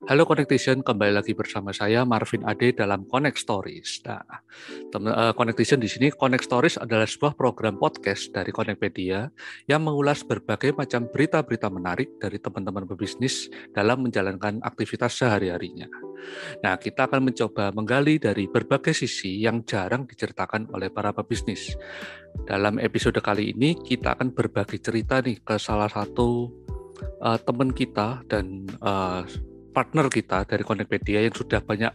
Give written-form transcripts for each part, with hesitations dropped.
Halo Connectation, kembali lagi bersama saya Marvin Ade dalam Connect Stories. Nah, Connectation di sini, Connect Stories adalah sebuah program podcast dari Connectpedia yang mengulas berbagai macam berita-berita menarik dari teman-teman pebisnis dalam menjalankan aktivitas sehari-harinya. Nah, kita akan mencoba menggali dari berbagai sisi yang jarang diceritakan oleh para pebisnis. Dalam episode kali ini, kita akan berbagi cerita nih ke salah satu teman kita dan partner kita dari Connectpedia yang sudah banyak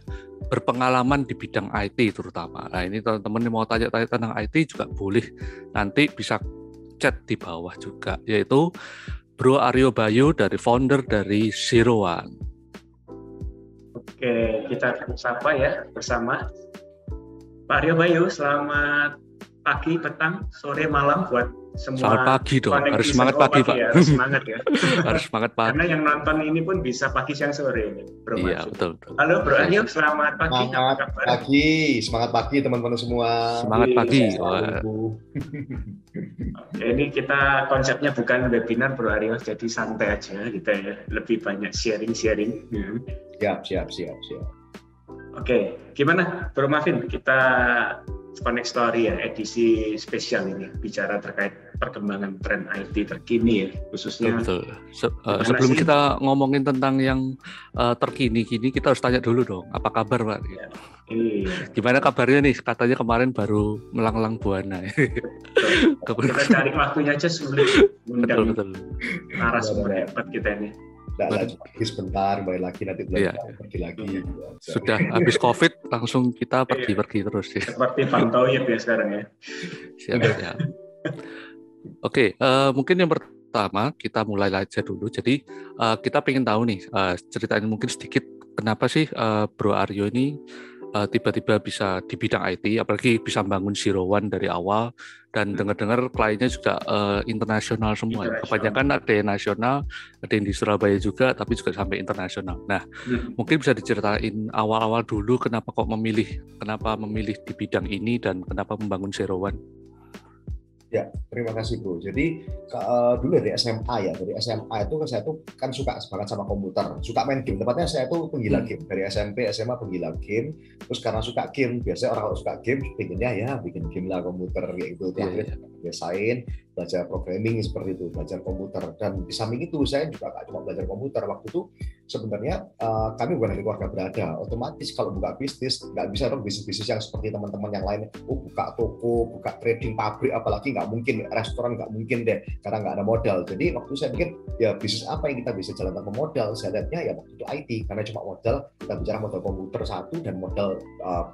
berpengalaman di bidang IT terutama. Nah, ini teman-teman yang mau tanya-tanya tentang IT juga boleh nanti bisa chat di bawah juga, yaitu Bro Aryo Bayu dari founder dari Zero One. Oke, kita sapa ya bersama Pak Aryo Bayu. Selamat pagi, petang, sore, malam buat semua. Selamat pagi dong, harus semangat pagi Pak. Ya, harus semangat ya. Harus semangat pagi. Karena yang nonton ini pun bisa pagi, siang, sore ini, Bro. Iya, betul. Halo Bro Aryo, selamat pagi. Semangat pagi, semangat pagi teman-teman semua. Semangat pagi. Oke, ini kita konsepnya bukan webinar Bro Aryo, jadi santai aja kita ya, lebih banyak sharing-sharing. Siap. Oke, gimana Bro Marvin? Kita Connect Story ya, edisi spesial ini bicara terkait perkembangan tren IT terkini ya, khususnya. Betul. Sebelum kita ngomongin tentang yang terkini, kita harus tanya dulu dong, apa kabar Pak? Ya, iya. Gimana kabarnya nih? Katanya kemarin baru melanglang buana. Kita cari waktunya aja sulit undang narasumber hebat kita ini. Lagi sebentar, kembali lagi nanti pergi lagi. Sudah habis COVID langsung kita pergi terus ya. Seperti Bang Toyib ya sekarang ya. Siap. Oke, mungkin yang pertama kita mulai aja dulu. Jadi kita pengen tahu nih, ceritain mungkin sedikit kenapa sih Bro Aryo ini tiba-tiba bisa di bidang IT, apalagi bisa bangun Zero One dari awal, dan dengar-dengar kliennya juga internasional semua. Kebanyakan ada yang nasional, ada yang di Surabaya juga, tapi juga sampai internasional. Nah, mungkin bisa diceritain awal-awal dulu kenapa memilih di bidang ini dan kenapa membangun Zero One. Ya, terima kasih Bro. Jadi dulu dari SMA itu saya tuh kan suka banget sama komputer, suka main game. Tepatnya saya tuh penggila game dari SMP, SMA penggila game. Terus karena suka game, biasanya orang kalau suka game, pengennya ya bikin game lah komputer kayak gitu. Akhirnya biasain belajar programming seperti itu, belajar komputer. Dan di samping itu saya juga nggak cuma belajar komputer. Waktu itu sebenarnya kami bukan dari keluarga berada. Otomatis kalau buka bisnis nggak bisa dong bisnis yang seperti teman-teman yang lain. Buka toko, buka trading pabrik, apalagi nggak mungkin, restoran nggak mungkin deh karena nggak ada modal. Jadi waktu saya pikir ya bisnis apa yang kita bisa jalan tanpa modal, saya lihatnya ya waktu itu IT, karena cuma modal, kita bicara modal komputer satu dan modal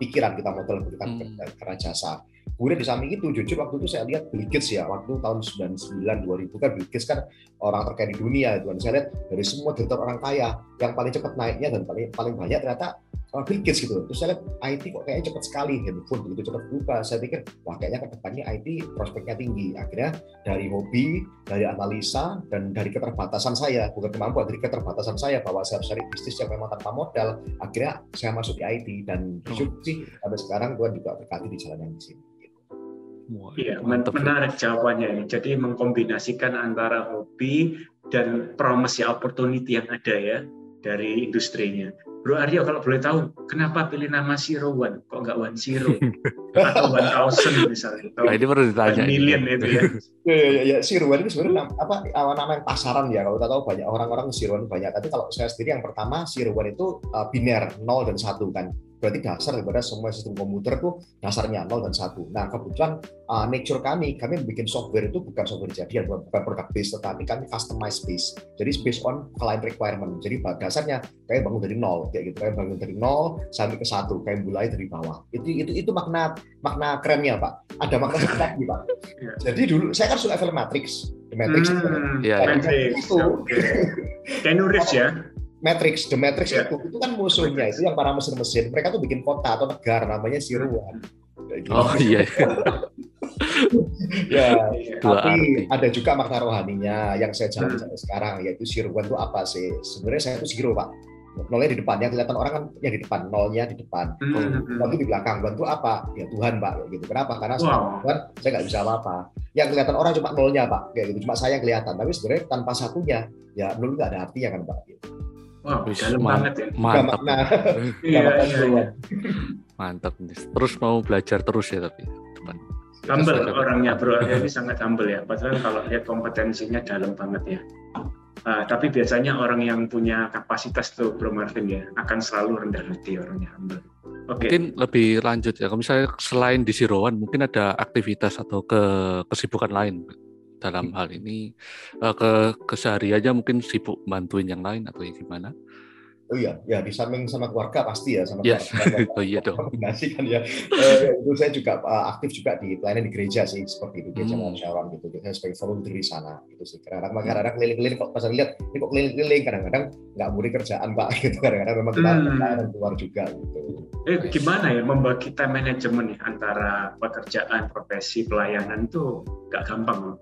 pikiran kita, modal berikan karena jasa. Kemudian di samping itu jujur waktu itu saya lihat Bill Gates ya, waktu tahun 99 2000 kan Bill Gates kan orang terkaya di dunia itu, dan saya lihat dari semua daftar orang kaya yang paling cepat naiknya dan paling banyak ternyata Bill Gates gitu. Terus saya lihat IT kok kayaknya cepat sekali, handphone begitu cepat berubah. Saya pikir wah kayaknya ke depannya IT prospeknya tinggi. Akhirnya dari hobi, dari analisa, dan dari keterbatasan saya, bukan kemampuan, dari keterbatasan saya bahwa saya harus cari bisnis yang memang tanpa modal, akhirnya saya masuk di IT, dan jujur sih sampai sekarang Tuhan juga berkati di jalan yang di sini. Iya, menarik jawabannya ini. Jadi mengkombinasikan antara hobi dan promise opportunity yang ada ya dari industrinya. Bro Aryo, kalau boleh tahu, kenapa pilih nama Zero One? Kok nggak One Zero? Atau 1000 misalnya? Atau ini perlu ditanya. Million itu ya? Ya, Zero One itu sebenarnya nama yang pasaran ya. Kalau kita tahu banyak orang-orang Zero One banyak. Tapi kalau saya sendiri yang pertama, Zero One itu biner, 0 dan 1 kan. Berarti dasar daripada semua sistem komputer itu dasarnya 0 dan 1. Nah, kebetulan nature kami bikin software itu bukan software jadian, bukan product based, tetapi kami customize based. Jadi based on client requirement. Jadi dasarnya kayak bangun dari 0 kayak gitu, kayak bangun dari 0 sampai ke 1, kayak mulai dari bawah. Itu makna kerennya Pak. Ada makna lagi Pak. Jadi dulu saya kan suka film Matrix. The Matrix itu. Keanu Reeves ya. The Matrix itu kan musuhnya itu yang para mesin-mesin, mereka tuh bikin kota atau negara namanya Zero One. Oh iya. Ya, tapi ada juga makna rohaninya yang saya jalani sampai sekarang, yaitu Zero One itu apa sih? Sebenarnya saya itu zero Pak. Nolnya di depan, yang kelihatan orang kan yang di depan, nolnya di depan. Tapi di belakang One itu apa? Ya Tuhan Pak, gitu. Kenapa? Karena Tuhan saya nggak bisa apa-apa. Yang kelihatan orang cuma nolnya Pak, kayak gitu. Cuma saya yang kelihatan. Tapi sebenarnya tanpa satunya, ya nol nggak ada artinya kan Pak. Gitu. Wow, dalam banget ya. Mantap. Iya. Mantap. Terus mau belajar terus ya tapi. Humble orangnya Bro Aryo ini sangat humble ya. Padahal kalau lihat kompetensinya dalam banget ya. Tapi biasanya orang yang punya kapasitas tuh Bro Marvin ya akan selalu rendah hati orangnya humble. Mungkin lebih lanjut ya. Kalau misalnya selain di Zero One mungkin ada aktivitas atau kesibukan lain dalam hal ini, kesehariannya mungkin sibuk bantuin yang lain atau gimana? Oh iya, ya di samping sama keluarga pasti ya, sama yes. keluarga. Oh iya dong. Kombinasi kan ya. Itu saya juga aktif juga di pelayanan di gereja sih, seperti itu, gereja Musyawarah gitu. Saya sebagai volunteer di sana gitu sih. Kadang-kadang keliling-keliling, kok pas lihat ini kok keliling-keliling, kadang-kadang nggak murid kerjaan Pak gitu. Kadang-kadang memang kita keluar juga gitu. Gimana ya membagi time management antara pekerjaan, profesi, pelayanan itu nggak gampang loh.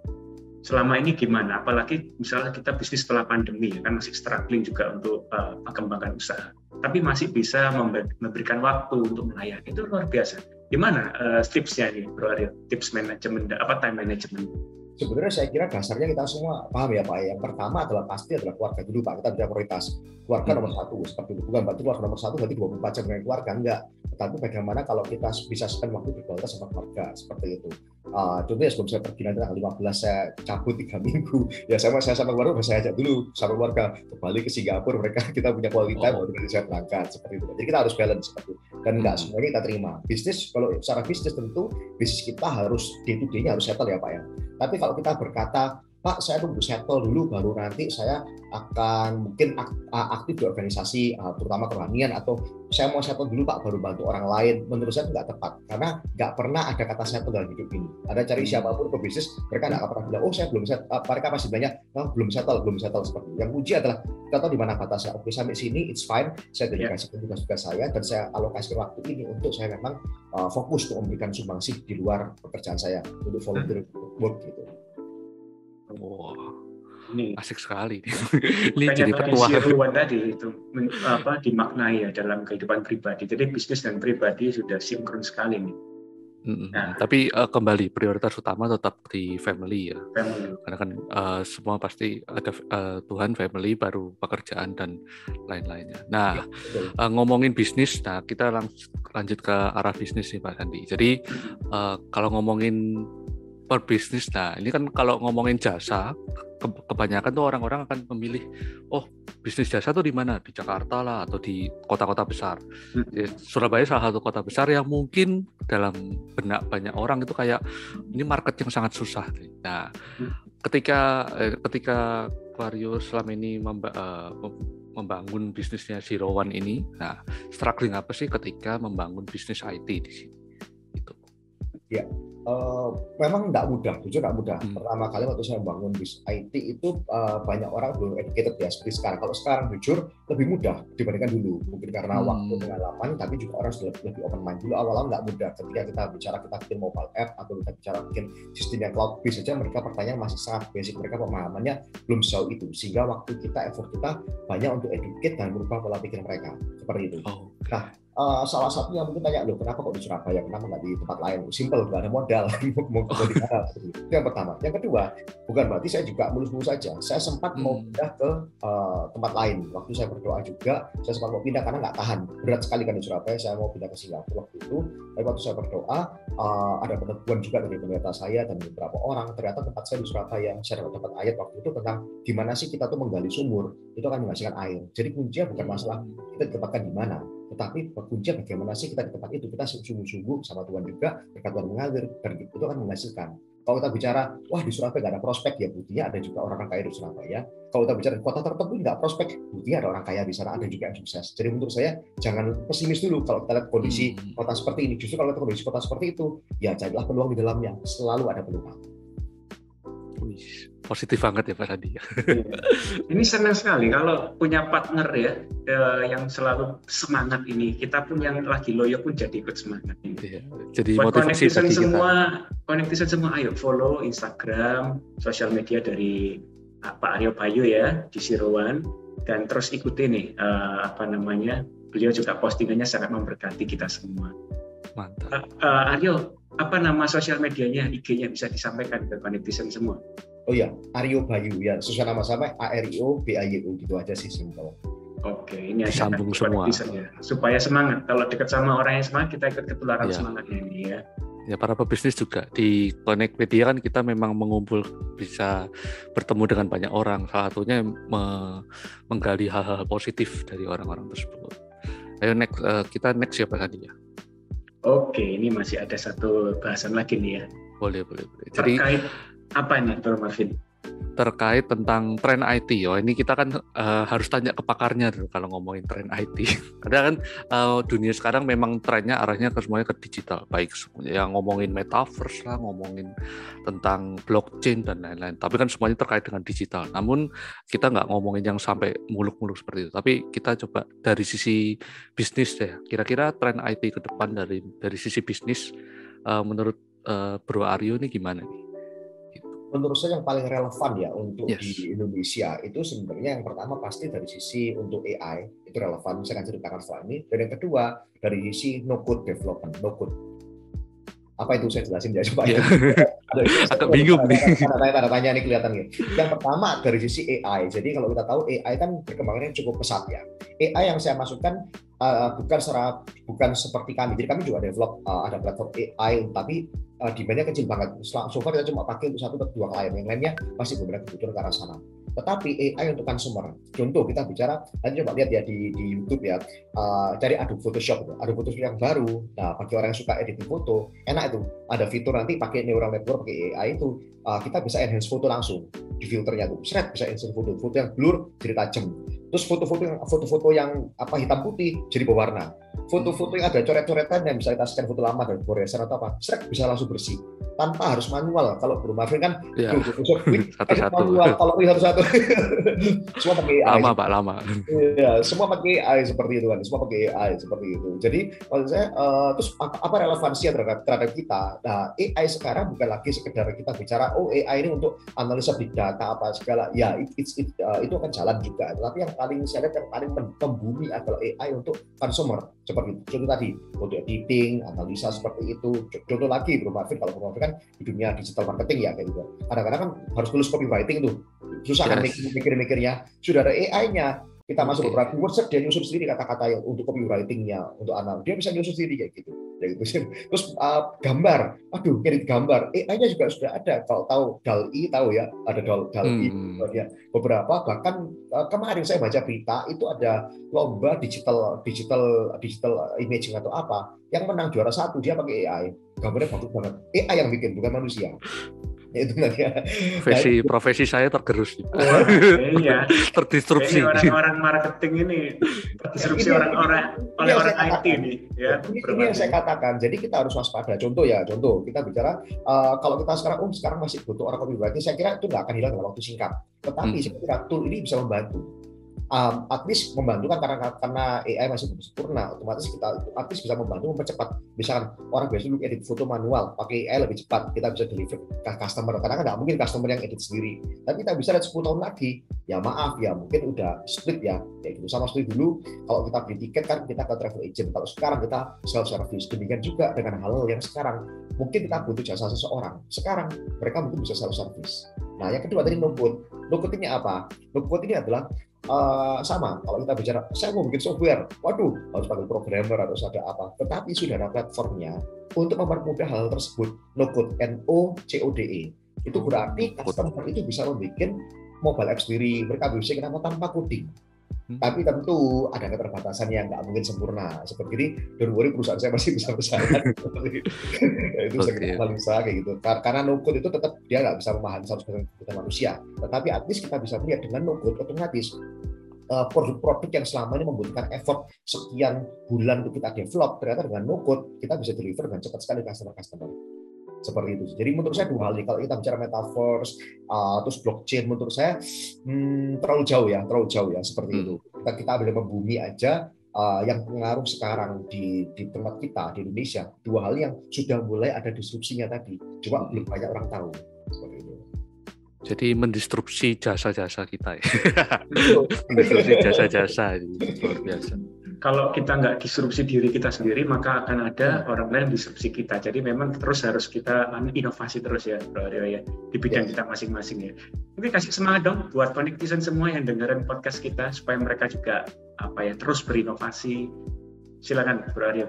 Selama ini gimana? Apalagi misalnya kita bisnis setelah pandemi, kan masih struggling juga untuk pengembangan usaha. Tapi masih bisa memberikan waktu untuk melayani. Itu luar biasa. Gimana tipsnya nih, Bro Aryo? Tips manajemen, time management? Sebenarnya saya kira dasarnya kita semua paham ya Pak. Yang pertama adalah pasti adalah keluarga dulu Pak. Kita punya prioritas. Keluarga nomor satu. Seperti itu. Bukan berarti keluarga nomor satu berarti 24 jam dengan keluarga. Enggak. Tetapi bagaimana kalau kita bisa spend waktu berkualitas sama keluarga. Seperti itu. Contohnya sebelum saya pergi nanti tanggal 15 saya cabut 3 minggu. Ya saya sama keluarga saya ajak dulu sama keluarga ke Bali, ke Singapura. Kita punya quality time baru nanti saya berangkat. Seperti itu. Jadi kita harus balance seperti itu. Dan enggak semuanya kita terima. Bisnis, kalau secara bisnis tentu bisnis kita harus day to day-nya harus settle ya Pak ya. Tapi kalau kita berkata, Pak, saya tunggu settle dulu, baru nanti saya akan mungkin aktif di organisasi, terutama kerohanian, atau saya mau settle dulu Pak, baru bantu orang lain. Menurut saya itu nggak tepat, karena nggak pernah ada kata settle dalam hidup ini. Ada cari siapapun pebisnis, mereka nggak pernah bilang, oh saya belum settle. Mereka pasti banyak, oh, belum settle seperti itu. Yang kunci adalah kita tahu di mana batasnya. Oke, sampai sini it's fine. Saya dedikasikan tugas-tugas saya dan saya alokasi waktu ini untuk saya memang fokus untuk memberikan sumbangsih di luar pekerjaan saya untuk volunteer work gitu. Wow, ini asik sekali. Ini jadi petua. Tadi itu dimaknai ya dalam kehidupan pribadi. Jadi bisnis dan pribadi sudah sinkron sekali nih. Nah, tapi kembali prioritas utama tetap di family ya. Karena kan semua pasti ada Tuhan, family, baru pekerjaan dan lain-lainnya. Nah, ngomongin bisnis, nah kita lanjut ke arah bisnis nih Pak Sandi. Jadi kalau ngomongin berbisnis, nah ini kan kalau ngomongin jasa, kebanyakan tuh orang-orang akan memilih, oh bisnis jasa tuh di mana? Di Jakarta lah atau di kota-kota besar. Surabaya salah satu kota besar yang mungkin dalam benak banyak orang itu kayak ini market yang sangat susah. Nah, ketika Aryo selama ini membangun bisnisnya Zero One ini, nah struggling apa sih ketika membangun bisnis IT di sini? Itu. Ya. Memang nggak mudah, jujur nggak mudah. Pertama kali waktu saya membangun bisnis IT itu banyak orang belum educated ya seperti sekarang. Kalau sekarang jujur lebih mudah dibandingkan dulu. Mungkin karena waktu pengalaman, tapi juga orang sudah lebih open mind. Dulu awal-awal nggak mudah. Ketika kita bicara kita bikin mobile app atau kita bicara bikin sistemnya cloud base saja, mereka pertanyaan masih sangat basic. Mereka pemahamannya belum sejauh itu. Sehingga waktu kita, effort kita banyak untuk educate dan merubah pola pikir mereka seperti itu. Nah, salah satunya mungkin tanya, loh kenapa kok di Surabaya, kenapa nggak di tempat lain? Simple, nggak ada modal, mau di mana? Itu yang pertama. Yang kedua, bukan berarti saya juga mulus-mulus saja. Saya sempat mau pindah ke tempat lain. Waktu saya berdoa juga, saya sempat mau pindah karena nggak tahan. Berat sekali kan di Surabaya, saya mau pindah ke Singapura waktu itu. Tapi waktu saya berdoa, ada peneguhan juga dari pendeta saya dan beberapa orang. Ternyata tempat saya di Surabaya, saya dapat ayat waktu itu tentang gimana sih kita tuh menggali sumur, itu akan menghasilkan air. Jadi kuncinya bukan masalah kita ditempatkan di mana, tetapi kuncinya bagaimana sih kita di tempat itu, kita sungguh-sungguh sama Tuhan juga, berkat Tuhan mengalir, dan itu akan menghasilkan. Kalau kita bicara, wah di Surabaya nggak ada prospek, ya buktinya ada juga orang kaya di Surabaya. Kalau kita bicara di kota tertentu nggak prospek, buktinya ada orang kaya di sana, ada juga yang sukses. Jadi menurut saya jangan pesimis dulu kalau kita lihat kondisi kota seperti ini. Justru kalau kita kondisi kota seperti itu, ya carilah peluang di dalamnya, selalu ada peluang. Positif banget ya Pak Sandi. Ini senang sekali kalau punya partner ya yang selalu semangat ini. Kita pun yang lagi loyo pun jadi ikut semangat ini. Iya, jadi buat motivasi connectivity semua, ayo follow Instagram, sosial media dari Pak Aryo Bayu ya di Zero One, dan terus ikuti nih beliau juga postingannya sangat memberkati kita semua. Mantap. Aryo, apa nama sosial medianya, IG-nya bisa disampaikan ke netizen semua? Oh ya, Aryo Bayu ya, sesuai nama sama ARIO BAYU gitu aja sih simple. Oke, ini disambung semua. Ya. Supaya semangat. Kalau dekat sama orang yang semangat, kita ikut ketularan semangatnya ini ya. Ya, para pebisnis juga di Connectpedia kan kita memang bisa bertemu dengan banyak orang. Salah satunya menggali hal-hal positif dari orang-orang tersebut. Ayo kita next siapa tadi ya? Oke, ini masih ada satu bahasan lagi nih ya. Boleh. Jadi terkait apa nih, Bro Marvin? Terkait tentang tren IT. Ini kita kan harus tanya ke pakarnya dulu kalau ngomongin tren IT. Karena kan dunia sekarang memang trennya arahnya semuanya ke digital, baik yang ngomongin metaverse lah, ngomongin tentang blockchain dan lain-lain. Tapi kan semuanya terkait dengan digital. Namun kita nggak ngomongin yang sampai muluk-muluk seperti itu. Tapi kita coba dari sisi bisnis deh. Kira-kira tren IT ke depan dari sisi bisnis menurut Bro Aryo ini gimana nih? Menurut saya yang paling relevan ya untuk di Indonesia itu sebenarnya yang pertama pasti dari sisi untuk AI itu relevan, saya akan ceritakan setelah ini. Dan yang kedua dari sisi no-code development, no-code. Apa itu saya jelasin ya supaya agak bingung nih. Tanda tanya nih kelihatan nih. Yang pertama dari sisi AI. Jadi kalau kita tahu AI kan perkembangannya cukup pesat ya. AI yang saya masukkan bukan seperti kami. Jadi kami juga develop ada platform AI tapi demand-nya kecil banget. So far kita cuma pakai untuk 1 atau 2 klien. Yang lainnya masih beberapa kebutuhan ke arah sana. Tetapi AI untuk consumer. Contoh kita bicara, nanti coba lihat ya di YouTube ya, cari Adobe Photoshop. Adobe Photoshop yang baru. Nah, bagi orang yang suka editing foto, enak itu. Ada fitur nanti pakai neural network, pakai AI itu, kita bisa enhance foto langsung di filternya tuh. Bisa enhance foto yang blur jadi tajam. Terus foto-foto yang hitam putih jadi berwarna. Foto-foto yang ada coret-coretan yang bisa kita scan foto lama dan goresan atau apa, bisa langsung bersih tanpa harus manual. Kalau Bro Marvin kan satu-satu manual, kalau satu-satu semua pakai AI. Lama. Iya, semua pakai AI seperti itu kan, seperti itu. Jadi maksud saya terus apa relevansinya terhadap kita? Nah, AI sekarang bukan lagi sekedar kita bicara AI ini untuk analisa big data apa segala. Ya, itu akan jalan juga. Tapi yang paling saya lihat yang paling membumi adalah AI untuk consumer. Seperti itu. Contoh tadi, foto editing, analisa seperti itu. Contoh lagi, Bro Marvin, kalau Bro Marvin kan di dunia digital marketing ya kayak gitu. Kadang-kadang kan harus tulis copywriting tuh. Susah kan mikir-mikirnya. Sudah ada AI-nya. Kita masuk beberapa keywords, dia nyusun sendiri kata-kata yang untuk copywriting-nya, untuk analisis. Dia bisa nyusun sendiri kayak gitu. Terus gambar, edit gambar. AI-nya juga sudah ada. Kalau tahu DALL-E tahu ya, ada DALL-E. Beberapa bahkan kemarin saya baca berita itu ada lomba digital imaging atau apa. Yang menang juara 1 dia pakai AI. Gambarnya bagus banget. AI yang bikin, bukan manusia. Itu profesi saya tergerus. Iya. Terdisrupsi. Ini orang-orang marketing ini terdisrupsi oleh orang IT ini. Ya, ini yang saya katakan. Jadi kita harus waspada. Contoh kita bicara kalau kita sekarang masih butuh orang copywriting, saya kira itu nggak akan hilang dalam waktu singkat. Tetapi saya kira tool ini bisa membantu. At least membantu kan karena AI masih belum sempurna, otomatis kita at least bisa membantu mempercepat. Misalkan orang biasa dulu edit foto manual, pakai AI lebih cepat, kita bisa deliver ke customer. Karena kan nggak mungkin customer yang edit sendiri. Tapi kita bisa lihat 10 tahun lagi, ya maaf ya mungkin udah split ya, kayak gitu. Sama seperti dulu kalau kita beli tiket kan kita ke travel agent. Kalau sekarang kita self service. Demikian juga dengan hal yang sekarang mungkin kita butuh jasa seseorang. Sekarang mereka mungkin bisa self service. Nah yang kedua tadi no-code. No-code ini apa? No-code ini adalah sama, kalau kita bicara saya mau bikin software, harus pakai programmer, harus ada apa, tetapi sudah ada platformnya untuk mempermudah hal tersebut. No-code, NOCODE, itu berarti customer itu bisa membuat mobile app sendiri, mereka bisa kenapa tanpa coding. Tapi tentu ada keterbatasan yang nggak mungkin sempurna. Seperti ini, don't worry, perusahaan saya masih bisa berjalan. Itu saya paling usaha kayak gitu. Karena no-code itu tetap dia nggak bisa memahami 100% kebutuhan manusia. Tetapi at least kita bisa melihat dengan no-code otomatis produk-produk yang selama ini membutuhkan effort sekian bulan untuk kita develop, ternyata dengan no-code kita bisa deliver dengan cepat sekali customer. Seperti itu. Jadi menurut saya 2 hal ini, kalau kita bicara metaverse, terus blockchain, menurut saya terlalu jauh ya seperti itu. Kita boleh membumi aja yang pengaruh sekarang di tempat kita di Indonesia, 2 hal yang sudah mulai ada disrupsinya tadi, cuma belum banyak orang tahu. Seperti itu. Jadi mendistrupsi jasa-jasa kita ya. Mendistrupsi jasa-jasa itu luar biasa. Kalau kita nggak disrupsi diri kita sendiri, maka akan ada orang lain disrupsi kita. Jadi memang terus harus kita inovasi terus ya, Bro Aryo ya, di bidang kita masing-masing ya. Mungkin kasih semangat dong buat Connectizen semua yang dengerin podcast kita supaya mereka juga terus berinovasi. Silakan, Bro Aryo.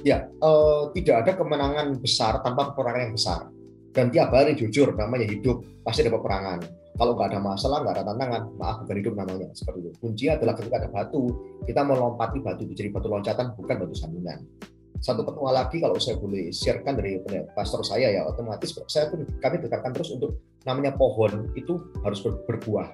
Ya, tidak ada kemenangan besar tanpa peperangan yang besar. Dan tiap hari jujur, namanya hidup pasti ada peperangan. Kalau nggak ada masalah, nggak ada tantangan, maaf, bukan hidup namanya. Seperti itu. Kunci adalah ketika ada batu, kita melompati batu itu jadi batu loncatan, bukan batu sandungan. Satu petua lagi kalau saya boleh sharekan dari pastor saya ya, otomatis kami tekankan terus untuk namanya pohon itu harus berbuah.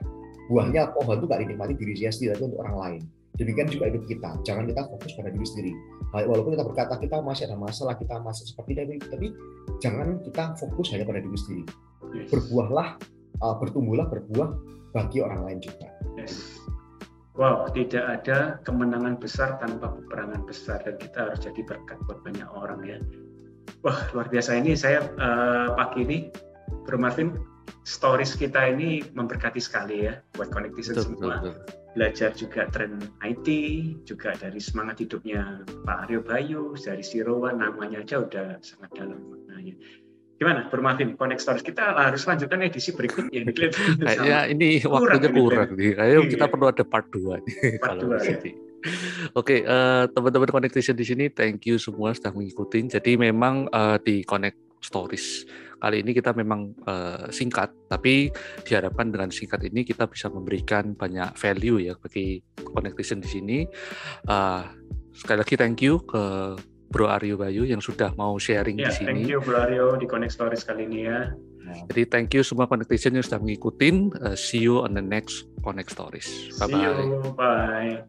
Buahnya pohon itu nggak dinikmati dirinya sendiri, tapi untuk orang lain. Demikian juga hidup kita. Jangan kita fokus pada diri sendiri. Walaupun kita berkata kita masih ada masalah, kita masih seperti ini, tapi jangan kita fokus hanya pada diri sendiri. Berbuahlah, bertumbuhlah, berbuah bagi orang lain juga. Yes. Wow, tidak ada kemenangan besar tanpa peperangan besar, dan kita harus jadi berkat buat banyak orang ya. Wah, luar biasa ini. Saya pagi ini, Bro Marvin, stories kita ini memberkati sekali ya buat Connectition semua. Belajar juga tren IT, juga dari semangat hidupnya Pak Aryo Bayu, dari Sirowan, namanya aja udah sangat dalam maknanya. Gimana, Bro Marvin, Connect Stories? Kita harus lanjutkan edisi berikutnya. Kayaknya ini waktunya kurang nih. Kayaknya kita perlu ada part 2 nih. Part 2 ya. Oke, teman-teman Connectation di sini, thank you semua sudah mengikuti. Jadi memang di Connect Stories kali ini kita memang singkat, tapi diharapkan dengan singkat ini kita bisa memberikan banyak value ya bagi Connectation di sini. Sekali lagi thank you ke Bro Aryo Bayu yang sudah mau sharing di sini. Thank you Bro Aryo di Connect Stories kali ini ya. Jadi thank you semua Connectation yang sudah mengikuti. See you on the next Connect Stories. Bye-bye. See you, bye.